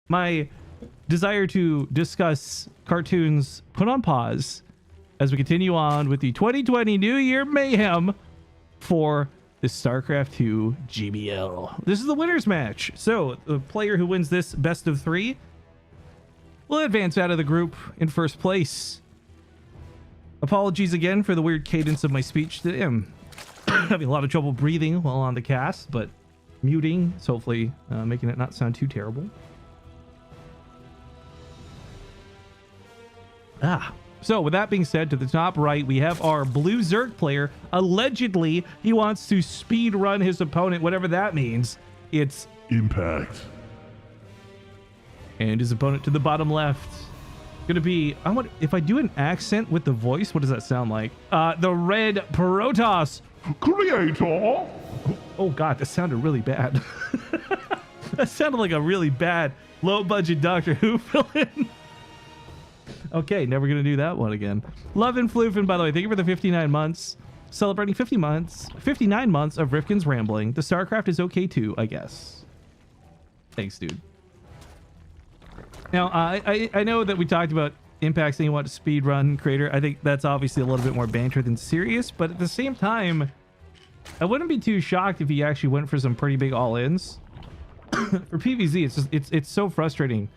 my desire to discuss cartoons put on pause as we continue on with the 2020 New Year Mayhem for the StarCraft 2 GBL. This is the winner's match. So the player who wins this best of 3 will advance out of the group in first place. Apologies again for the weird cadence of my speech today. I'm having a lot of trouble breathing while on the cast, but muting, so hopefully making it not sound too terrible. So with that being said, to the top right, we have our blue Zerg player. Allegedly, he wants to speed run his opponent, whatever that means. It's Impact. And his opponent to the bottom left. Gonna be, I want, if I do an accent with the voice, what does that sound like? The Red Protoss. Creator. Oh God, that sounded really bad. That sounded like a really bad low budget Doctor Who villain. Okay, never gonna do that one again. Love and Floofin, by the way, thank you for the 59 months. Celebrating 59 months of Rifkin's rambling. The StarCraft is okay too, I guess. Thanks, dude. Now, I know that we talked about Impact saying you want to speed run Crater. I think that's obviously a little bit more banter than serious, but at the same time, I wouldn't be too shocked if he actually went for some pretty big all-ins. For PvZ, it's just it's so frustrating.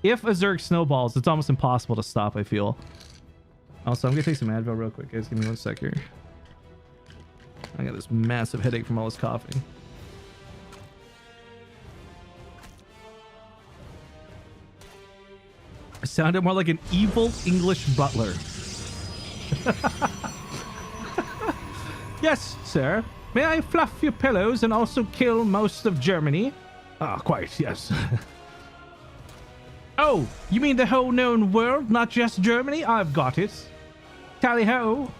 If a Zerg snowballs, it's almost impossible to stop, I feel. Also, I'm gonna take some Advil real quick, guys. Give me 1 sec here. I got this massive headache from all this coughing. I sounded more like an evil English butler. Yes, sir. May I fluff your pillows and also kill most of Germany? Ah, quite, yes. Oh, you mean the whole known world, not just Germany? I've got it. Tally-ho.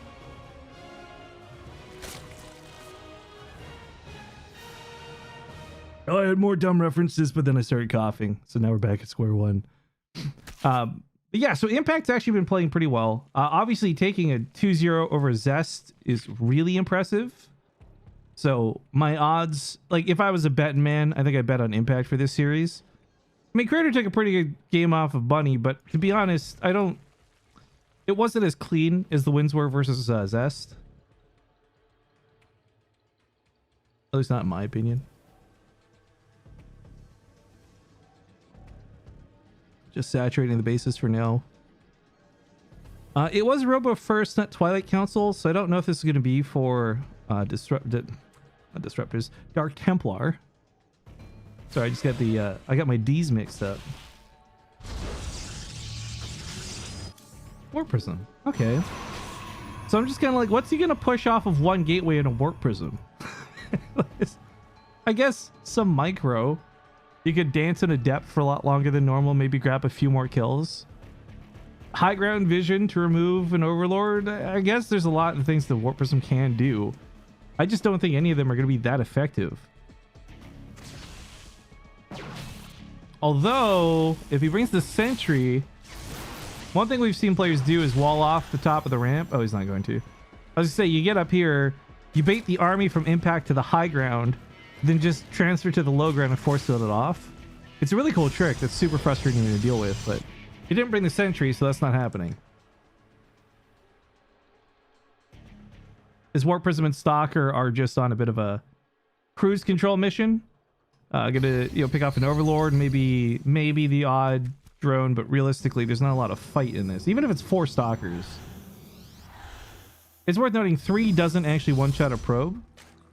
Oh, I had more dumb references, but then I started coughing. So now we're back at square one. But yeah, so Impact's actually been playing pretty well. Obviously, taking a 2-0 over Zest is really impressive. So my odds, like if I was a betting man, I think I'd bet on Impact for this series. I mean, Crater took a pretty good game off of Bunny, but to be honest, it wasn't as clean as the wins were versus Zest. At least not in my opinion. Just saturating the bases for now. It was Robo first, not Twilight Council, so I don't know if this is going to be for Disruptors. Dark Templar. Sorry, I just got the I got my D's mixed up. Warp Prism. Okay. So I'm just kind of like, what's he gonna push off of one gateway in a Warp Prism? I guess some micro. You could dance in a depth for a lot longer than normal, maybe grab a few more kills. High ground vision to remove an Overlord. I guess there's a lot of things the Warp Prism can do. I just don't think any of them are going to be that effective. Although, if he brings the Sentry, one thing we've seen players do is wall off the top of the ramp. Oh, he's not going to. I was going to say, you get up here, you bait the army from impact to the high ground, then just transfer to the low ground and force field it off. It's a really cool trick that's super frustrating to deal with, but he didn't bring the Sentry, so that's not happening. His Warp Prism and Stalker are just on a bit of a cruise control mission. Gonna pick off an Overlord, maybe the odd drone, but realistically, there's not a lot of fight in this. Even if it's 4 Stalkers, it's worth noting 3 doesn't actually one-shot a probe.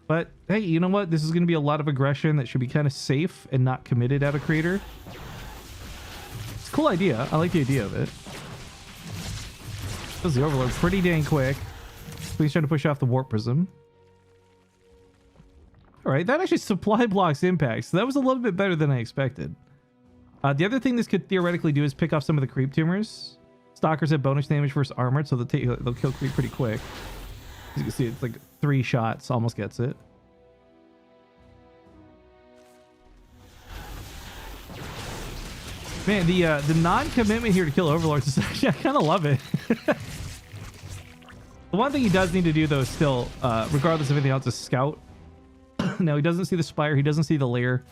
But hey, you know what? This is gonna be a lot of aggression that should be kind of safe and not committed out of Crater. It's a cool idea. I like the idea of it. Does the Overlord pretty dang quick. He's trying to push off the Warp Prism. All right, that actually supply blocks impact, so that was a little bit better than I expected. The other thing this could theoretically do is pick off some of the creep tumors. Stalkers have bonus damage versus armored, so they'll kill creep pretty quick. As you can see, it's like 3 shots, almost gets it. Man, the non-commitment here to kill Overlords is actually, I kind of love it. The one thing he does need to do, though, still, regardless of anything else, is scout. No, he doesn't see the Spire. He doesn't see the lair.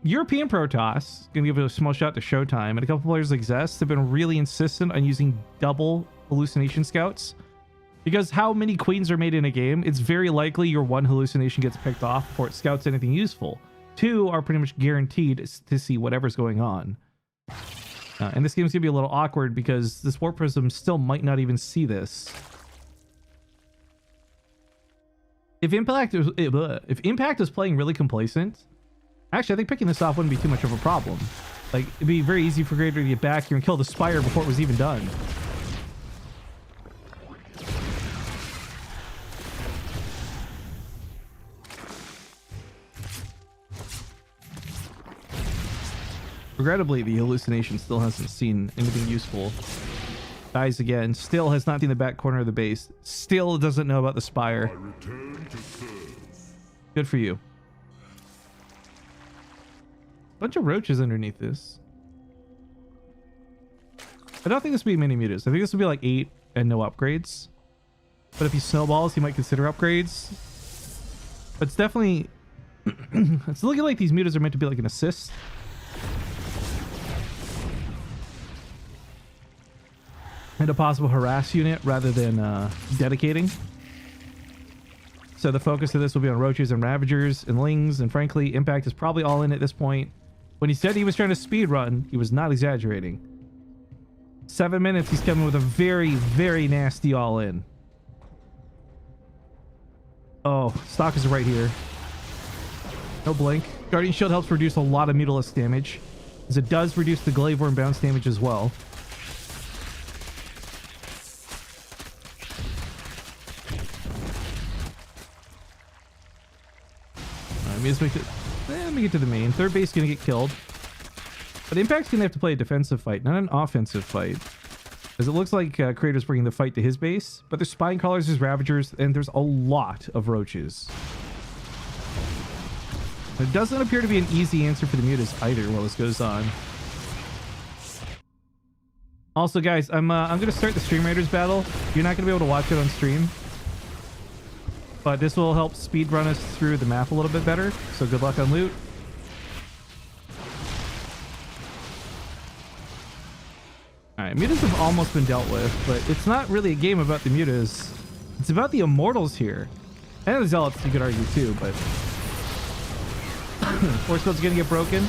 European Protoss, gonna give it a small shout to Showtime, and a couple players like Zest have been really insistent on using double hallucination scouts. Because how many queens are made in a game, it's very likely your one hallucination gets picked off before it scouts anything useful. Two are pretty much guaranteed to see whatever's going on. And this game's gonna be a little awkward because this Warp Prism still might not even see this. If Impact is playing really complacent, actually I think picking this off wouldn't be too much of a problem. Like, it'd be very easy for Greater to get back here and kill the Spire before it was even done. Regrettably, the hallucination still hasn't seen anything useful. Dies again. Still has not seen the back corner of the base. Still doesn't know about the Spire. Good for you. Bunch of roaches underneath this. I don't think this will be many mutas. I think this will be like 8 and no upgrades. But if he snowballs, he might consider upgrades. But it's definitely... it's looking like these mutas are meant to be like an assist. And a possible harass unit rather than dedicating. So the focus of this will be on roaches and ravagers and lings, and frankly Impact is probably all in at this point. When he said he was trying to speed run, he was not exaggerating. 7 minutes, he's coming with a very, very nasty all in. Oh, stock is right here. No blink. Guardian Shield helps reduce a lot of Mutalisk damage, as it does reduce the Glaveworm bounce damage as well. Let me get to the main. Third base gonna get killed. But Impact's gonna have to play a defensive fight, not an offensive fight. As it looks like Kratos bringing the fight to his base. But there's Spine Crawlers, there's Ravagers, and there's a lot of Roaches. It doesn't appear to be an easy answer for the mutas either while this goes on. Also, guys, I'm gonna start the Stream Raiders battle. You're not gonna be able to watch it on stream. But this will help speed run us through the map a little bit better. So good luck on loot. Alright, mutas have almost been dealt with, but it's not really a game about the mutas. It's about the immortals here. And the zealots, you could argue too, but... Force field's gonna get broken.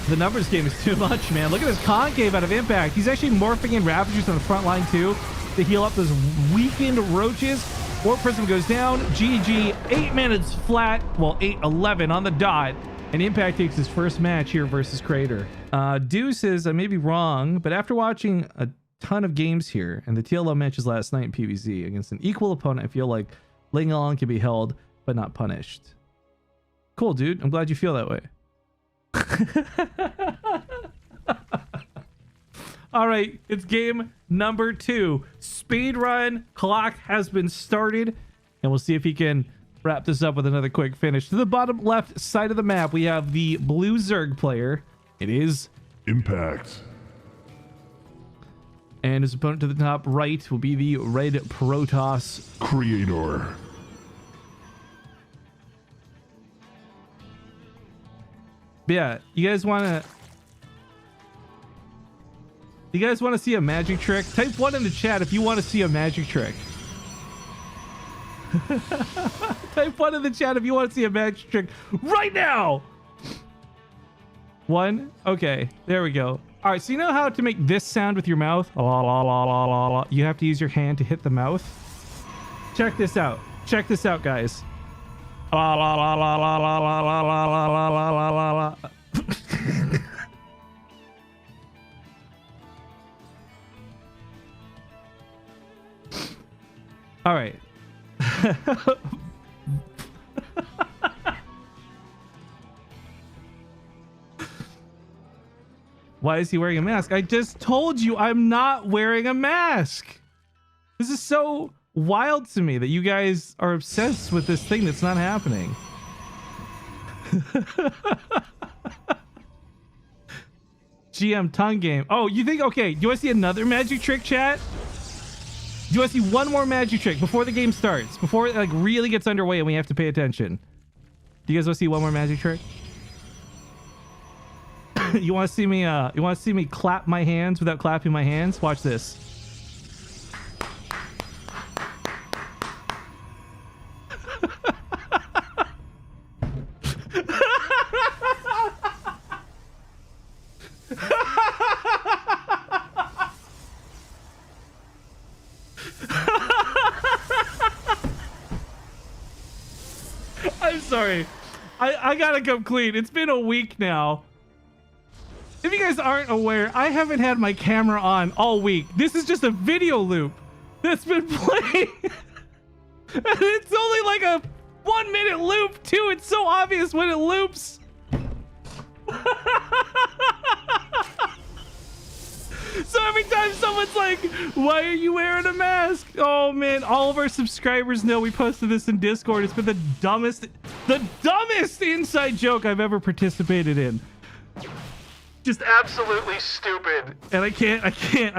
The numbers game is too much, man. Look at this concave out of Impact. He's actually morphing in Ravagers on the front line too to heal up those weakened roaches. Warp Prism goes down. GG. 8 minutes flat. Well, 8:11 on the dot. And Impact takes his first match here versus Crater. Deuce says, I may be wrong, but after watching a ton of games here and the TLO matches last night in PvZ against an equal opponent, I feel like Ling Along can be held, but not punished. Cool, dude. I'm glad you feel that way. All right, it's game number 2. Speed run clock has been started, and we'll see if he can wrap this up with another quick finish. To the bottom left side of the map, we have the blue Zerg player. It is Impact. And his opponent to the top right will be the red Protoss Creator. But yeah, you guys want to see a magic trick? Type 1 in the chat if you want to see a magic trick. Type 1 in the chat if you want to see a magic trick right now. 1. Okay, there we go. All right, so you know how to make this sound with your mouth? La, la, la, la, la, la. You have to use your hand to hit the mouth. Check this out. Check this out, guys. La, la, la, la, la, la, la, la, la, la, la, la, la, la. All right. Why is he wearing a mask? I just told you I'm not wearing a mask. This is so wild to me that you guys are obsessed with this thing that's not happening. GM tongue game. Oh, you think, okay, do you want to see another magic trick, chat? Do you want to see one more magic trick before the game starts? Before it like really gets underway and we have to pay attention? Do you guys want to see one more magic trick? You want to see me? You want to see me clap my hands without clapping my hands? Watch this. I'm sorry. I gotta come clean. It's been a week now. If you guys aren't aware, I haven't had my camera on all week. This is just a video loop that's been playing. And it's only like a 1 minute loop too. It's so obvious when it loops. So every time someone's like, why are you wearing a mask? Oh man, all of our subscribers know we posted this in Discord. It's been the dumbest inside joke I've ever participated in. Just absolutely stupid. And I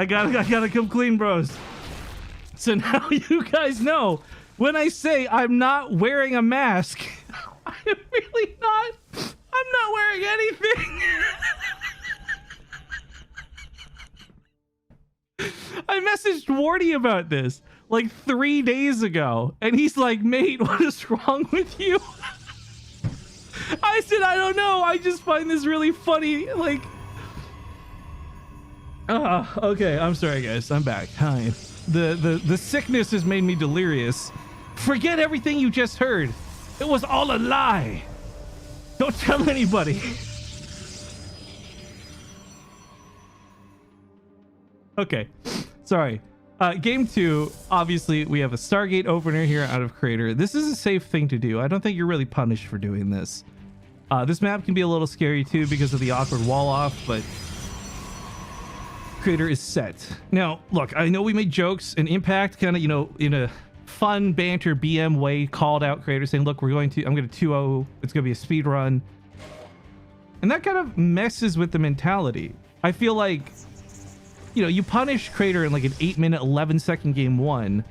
gotta come clean, bros. So now you guys know when I say I'm not wearing a mask, I'm really not. I'm not wearing anything. I messaged Wardy about this like 3 days ago, and he's like, mate, what is wrong with you? I said, I don't know. I just find this really funny. Like, okay. I'm sorry, guys. I'm back. Hi. The sickness has made me delirious. Forget everything you just heard. It was all a lie. Don't tell anybody. Okay, sorry. Game 2, obviously we have a Stargate opener here out of Crater. This is a safe thing to do. I don't think you're really punished for doing this. This map can be a little scary too because of the awkward wall off, but Crater is set. Now, look, I know we made jokes and Impact kind of, you know, in a fun banter BM way called out Crater saying, look, I'm going to 2-0. It's going to be a speed run. And that kind of messes with the mentality. I feel like, you know, you punish Crater in like an 8-minute, 11-second game 1.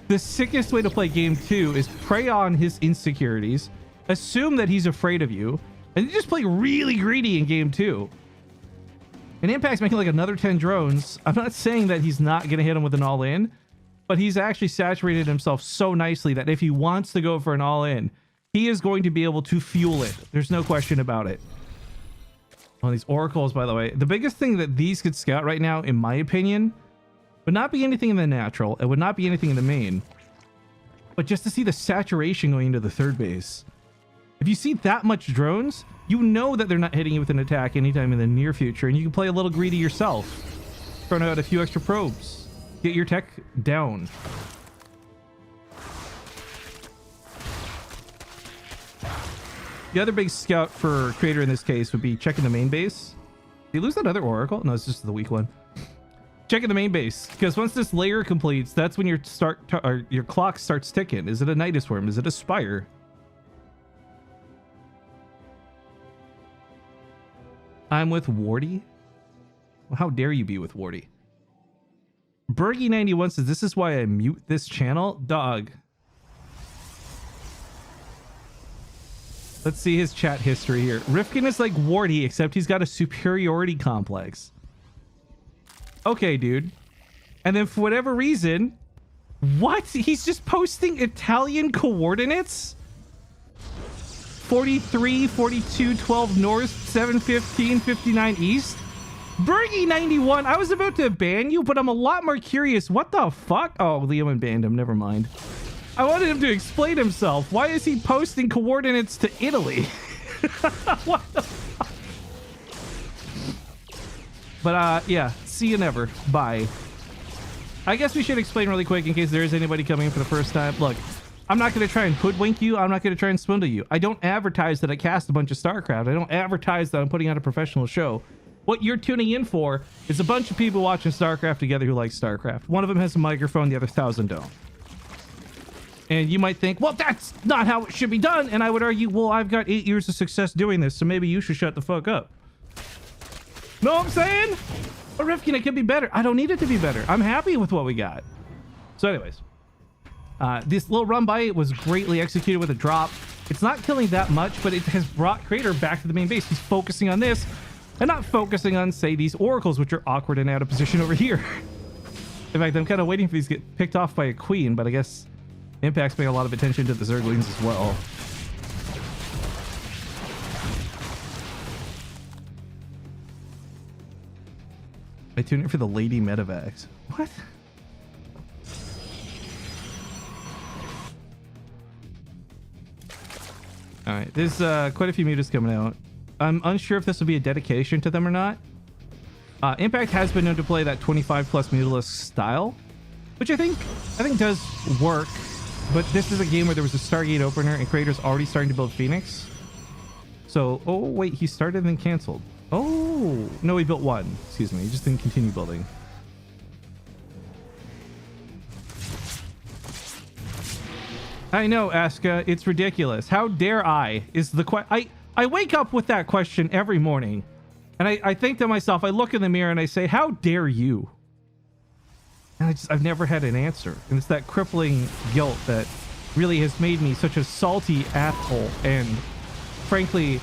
The sickest way to play game 2 is prey on his insecurities, assume that he's afraid of you, and you just play really greedy in game 2. And Impact's making like another 10 drones. I'm not saying that he's not going to hit him with an all-in, but he's actually saturated himself so nicely that if he wants to go for an all-in, he is going to be able to fuel it. There's no question about it. Oh, these oracles, by the way. The biggest thing that these could scout right now, in my opinion, would not be anything in the natural. It would not be anything in the main. But just to see the saturation going into the third base. If you see that much drones, you know that they're not hitting you with an attack anytime in the near future. And you can play a little greedy yourself. Throw out a few extra probes. Get your tech down. The other big scout for Crater in this case would be checking the main base. Did you lose that other oracle? No, it's just the weak one. Checking the main base, because once this layer completes, that's when your clock starts ticking. Is it a Nidus Worm? Is it a Spire? I'm with Wardy? Well, how dare you be with Wardy? Bergie91 says, this is why I mute this channel. Dog. Let's see his chat history here. Rifkin is like Wardy, except he's got a superiority complex. Okay, dude. And then for whatever reason, what? He's just posting Italian coordinates? 43, 42, 12 north, 7, 15, 59 east? Bergie91, I was about to ban you, but I'm a lot more curious. What the fuck? Oh, Liam banned him. Never mind. I wanted him to explain himself. Why is he posting coordinates to Italy? What the fuck? But yeah, see you never. Bye. I guess we should explain really quick in case there is anybody coming in for the first time. Look, I'm not going to try and hoodwink you. I'm not going to try and swindle you. I don't advertise that I cast a bunch of Starcraft. I don't advertise that I'm putting on a professional show. What you're tuning in for is a bunch of people watching Starcraft together who like Starcraft. One of them has a microphone, the other 1,000 don't. And you might think, well, that's not how it should be done. And I would argue, well, I've got 8 years of success doing this, so maybe you should shut the fuck up. Know what I'm saying? But Rifkin, it could be better. I don't need it to be better. I'm happy with what we got. So anyways, this little run by was greatly executed with a drop. It's not killing that much, but it has brought Crater back to the main base. He's focusing on this. and not focusing on, say, these oracles, which are awkward and out of position over here. In fact, I'm kind of waiting for these to get picked off by a queen, but I guess Impact's paying a lot of attention to the Zerglings as well. I tuned in for the Lady Medivacs. What? All right, there's quite a few mutas coming out. I'm unsure if this will be a dedication to them or not. Impact has been known to play that 25 plus mutalisk style, which I think does work. But this is a game where there was a Stargate opener and creators already starting to build Phoenix. So, oh wait, he started and then canceled. Oh no, he built one. Excuse me, he just didn't continue building. I know, Aska, it's ridiculous. How dare I? Is the I wake up with that question every morning, and I think to myself, I look in the mirror and I say, how dare you? And I've never had an answer, and it's that crippling guilt that really has made me such a salty asshole. And frankly,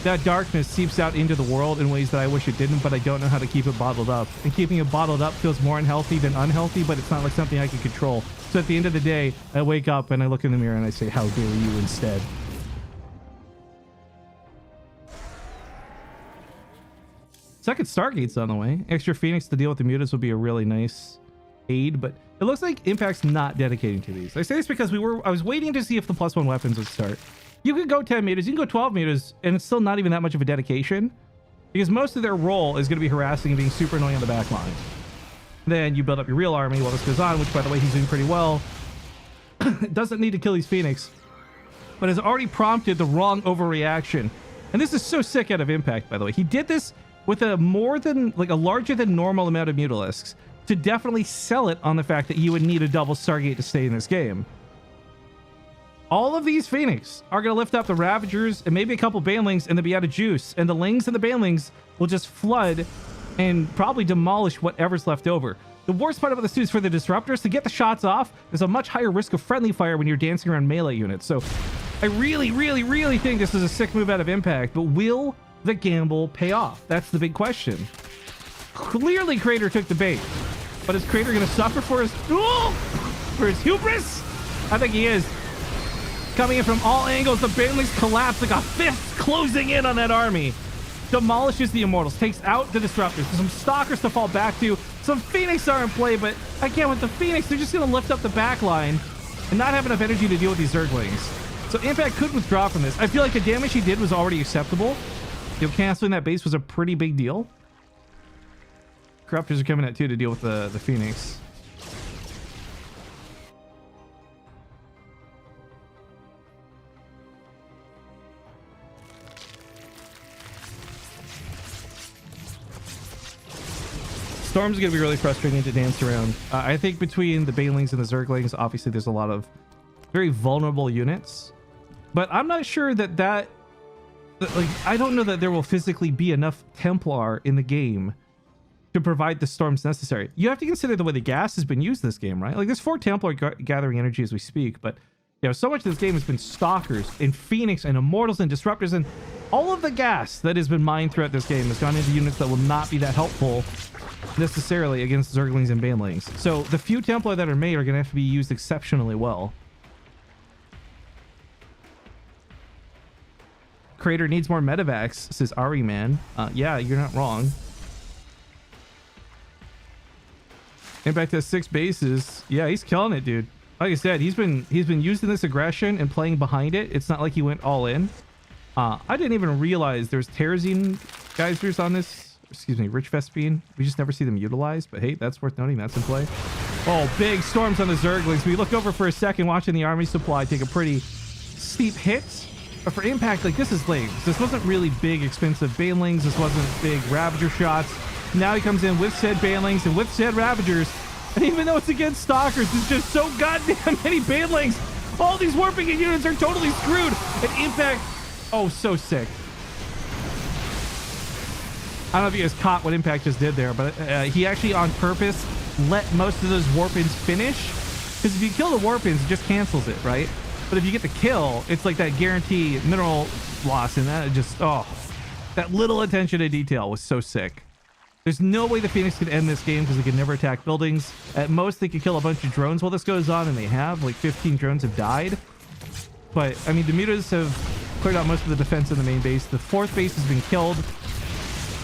that darkness seeps out into the world in ways that I wish it didn't, but I don't know how to keep it bottled up. And keeping it bottled up feels more unhealthy than unhealthy, but it's not like something I can control. So at the end of the day, I wake up and I look in the mirror and I say, how dare you instead? Second Stargate's on the way. Extra Phoenix to deal with the mutas would be a really nice aid, but it looks like Impact's not dedicating to these. I say this because I was waiting to see if the +1 weapons would start. You could go 10 meters, you can go 12 meters, and it's still not even that much of a dedication, because most of their role is going to be harassing and being super annoying on the back line. Then you build up your real army while this goes on, which, by the way, he's doing pretty well. Doesn't need to kill these Phoenix, but has already prompted the wrong overreaction. And this is so sick out of Impact, by the way. He did this with a larger than normal amount of Mutalisks to definitely sell it on the fact that you would need a double Stargate to stay in this game. All of these Phoenix are going to lift up the Ravagers and maybe a couple Banelings and they'll be out of juice. And the Lings and the Banelings will just flood and probably demolish whatever's left over. The worst part about this too is for the Disruptors, to get the shots off, there's a much higher risk of friendly fire when you're dancing around melee units. So I really, really, really think this is a sick move out of Impact, but will the gamble pay off? That's the big question. Clearly Crater took the bait, but is Crater going to suffer for his hubris? I think he is. Coming in from all angles, the Banelings collapse like a fist closing in on that army. Demolishes the Immortals, takes out the Disruptors. There's some Stalkers to fall back to. Some Phoenix are in play, but again, with the Phoenix, they're just going to lift up the back line and not have enough energy to deal with these Zerglings. So Impact could withdraw from this. I feel like the damage he did was already acceptable. Canceling that base was a pretty big deal. Corruptors are coming out too to deal with the Phoenix. Storm's going to be really frustrating to dance around. I think between the Banelings and the Zerglings, obviously there's a lot of very vulnerable units. But I'm not sure that I don't know that there will physically be enough Templar in the game to provide the storms necessary. You have to consider the way the gas has been used in this game, right? Like there's 4 Templar gathering energy as we speak, but so much of this game has been Stalkers and Phoenix and Immortals and Disruptors, and all of the gas that has been mined throughout this game has gone into units that will not be that helpful necessarily against Zerglings and Banelings. So the few Templar that are made are going to have to be used exceptionally well. Crater needs more medevacs, says Ari Man. Yeah, you're not wrong. Impact has 6 bases. Yeah, he's killing it, dude. Like I said, he's been using this aggression and playing behind it. It's not like he went all in. I didn't even realize there's Terrazine geysers on this. Excuse me, Rich Vespine. We just never see them utilized, but hey, that's worth noting. That's in play. Oh, big storms on the Zerglings. We look over for a second, watching the army supply take a pretty steep hit. But for Impact, like, this is Lings. This wasn't really big, expensive Banelings. This wasn't big Ravager shots. Now he comes in with said Banelings and with said Ravagers. And even though it's against Stalkers, it's just so goddamn many Banelings. All these warping units are totally screwed. And Impact, oh, so sick. I don't know if you guys caught what Impact just did there, but he actually on purpose let most of those Warpins finish. Because if you kill the Warpins, it just cancels it, right? But if you get the kill, it's like that guarantee mineral loss, and that just, oh. That little attention to detail was so sick. There's no way the Phoenix could end this game because they could never attack buildings. At most, they could kill a bunch of drones while this goes on, and they have. Like 15 drones have died. But, I mean, the mutas have cleared out most of the defense in the main base. The fourth base has been killed.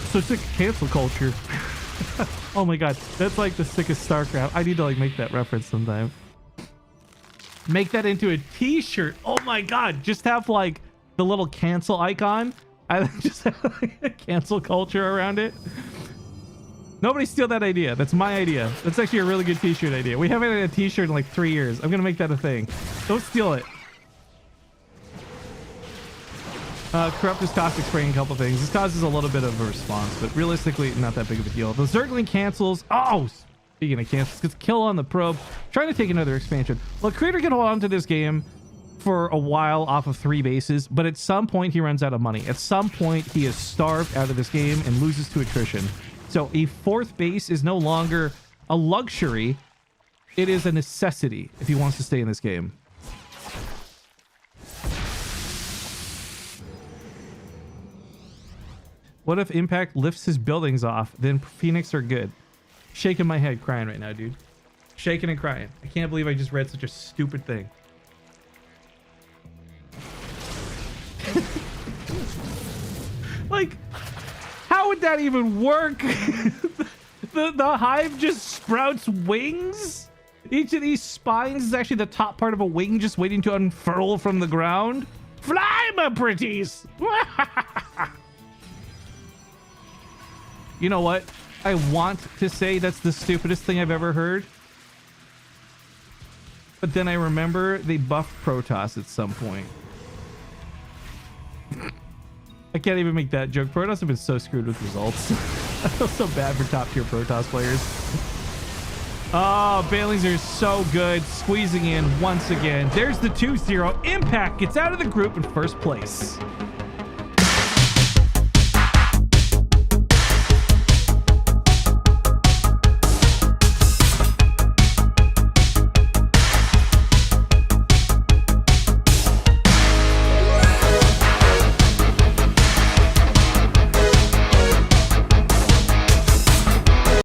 So sick cancel culture. Oh my god, that's like the sickest Starcraft. I need to like make that reference sometime. Make that into a t-shirt. Oh my god, just have like the little cancel icon. I just have like a cancel culture around it. Nobody steal that idea. That's my idea. That's actually a really good t-shirt idea. We haven't had a t-shirt in like 3 years. I'm gonna make that a thing. Don't steal it. Corrupt is caustic spraying a couple things. This causes a little bit of a response, but realistically, not that big of a deal. The Zergling cancels. Oh, speaking of cancels, gets kill on the probe. Trying to take another expansion. Well, Creator can hold on to this game for a while off of 3 bases, but at some point he runs out of money. At some point he is starved out of this game and loses to attrition. So a 4th base is no longer a luxury. It is a necessity if he wants to stay in this game. What if Impact lifts his buildings off? Then Phoenix are good. Shaking my head, crying right now, dude. Shaking and crying. I can't believe I just read such a stupid thing. Like, how would that even work? the hive just sprouts wings? Each of these spines is actually the top part of a wing just waiting to unfurl from the ground? Fly, my pretties! You know what? I want to say that's the stupidest thing I've ever heard. But then I remember they buffed Protoss at some point. I can't even make that joke. Protoss have been so screwed with results. I feel so bad for top tier Protoss players. Oh, Bailings are so good. Squeezing in once again. There's the 2-0. Impact gets out of the group in first place.